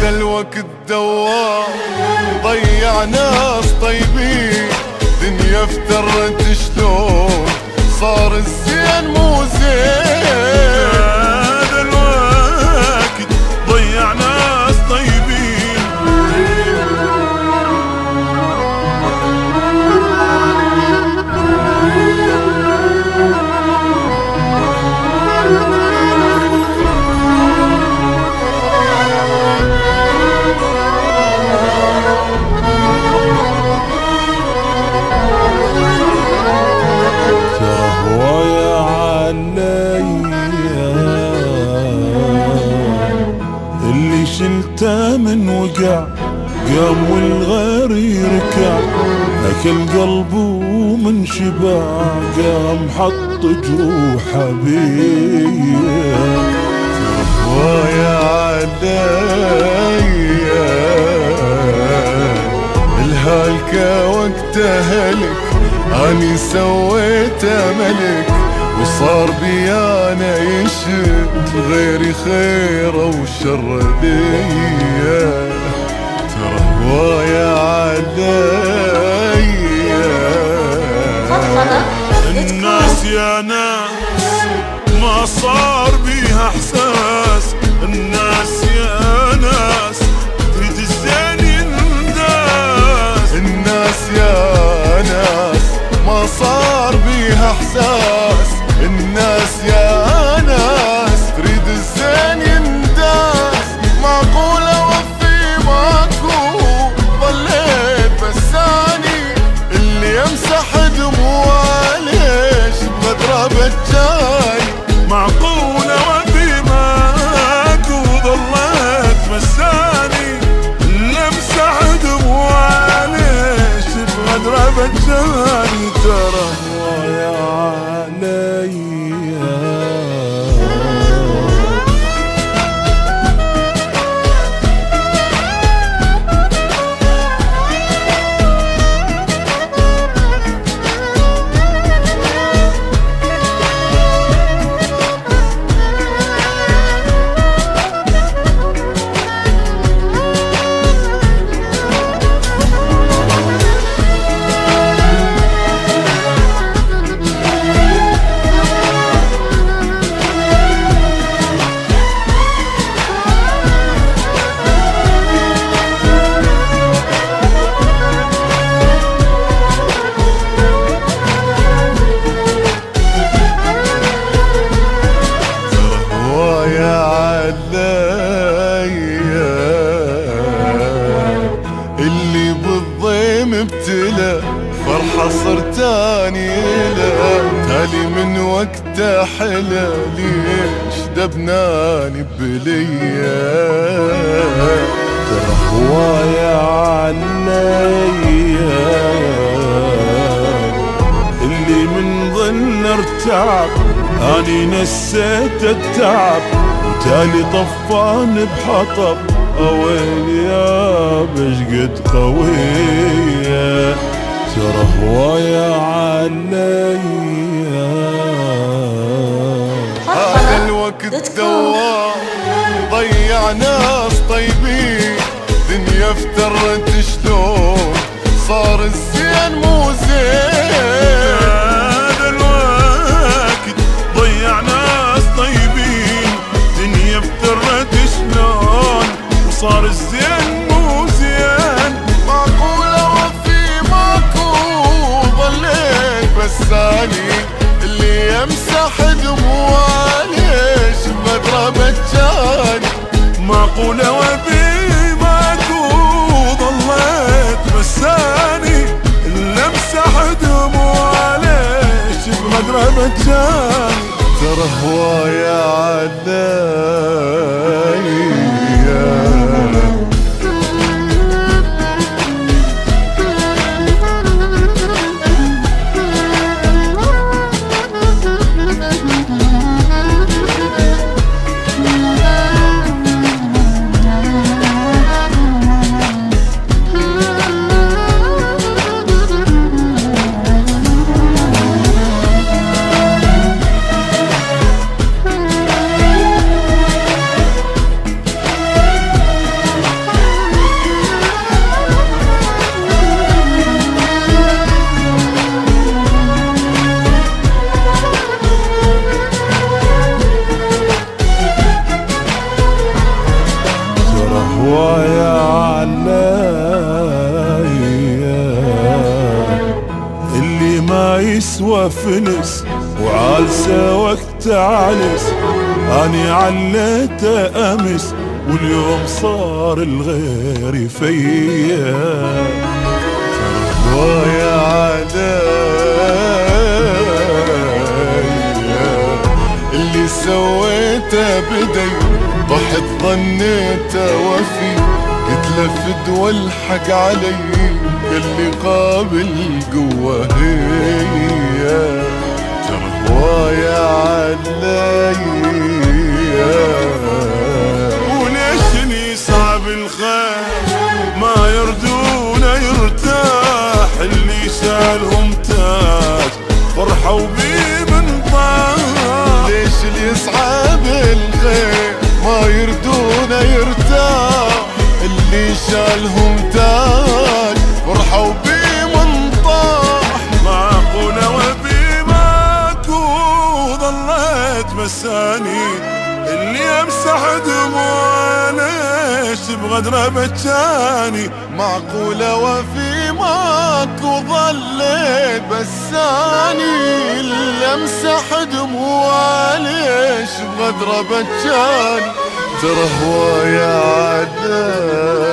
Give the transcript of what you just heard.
هذا الوقت دوار ضيع ناس طيبين، دنيا افترت شلون صار الزين مو زين. هذا الوقت ضيع ناس طيبين، اللي شلته من وقع قام والغير يركع، أكل قلبه من شبع قام حط جروحه بيا. ويا عليا الهالكة وقت هلك اني سويته ملك، وصار بيانا يشد غيري خيره وشر ليا. ترى هوايا عليا الناس يا ناس ما صار بيها احساس، الناس يا ناس تريد الزين ينداس. الناس يا ناس ما صار بيها احساس، الناس يا ناس تريد الزين ينداس. معقول اوفي ماكو ضليت بساني اللي يمسح دموعه ليش بغدره بجاني. معقول اوفي ماكو ضليت بساني اللي يمسح دموعه ليش بغدره بجاني. ترى يا علي اللي بالضيم ابتلى فرحة صرتاني له، تالي من وقته حلا ليش دبناني بليا. ترى هوايا عليا اللي من ظن ارتعب اني نسيت التعب، وتالي طفان بحطب اويل يا بشقد قوية. ترى هوايا عليا هذا الوقت دوار ضيع ناس طيبين، دنيا افترت شلون صار الزين مو زين. هذا الوقت ضيع ناس طيبين، دنيا افترت شلون وصار الزين مو زين. معقول اوفي ماكو ضليت بساني اللي يمسح دموعه ليش بغدره بجاني. معقول اوفي ماكو ضليت بساني اللي امسح دموعه ليش بغدره بجاني. ترى هوايا عليا انفلس وعالسه وقت عالس، اني عليته امس واليوم صار الغير فيا. ويا عدايا اللي سويته بدي، ضحت ظنيته وفي، قلت له فدوى الحق علي، قال لي قابل قوة هي. ويا عليا وليش صعب الخير ما يردون يرتاح، اللي سالهم تاج فرحوا بيه من طاح. ليش اللي يصعب الخير ما يردون يرتاح، اللي شالهم تاج فرحوا بيه من طاح. معقولة وبي ماكو ظليت مساني، اللي امسح دموع ليش بغدره بجاني. معقولة وفي ماكو ظليت بساني، اللي امسح دموع ليش بغدره بجاني. ترى هوايا عداي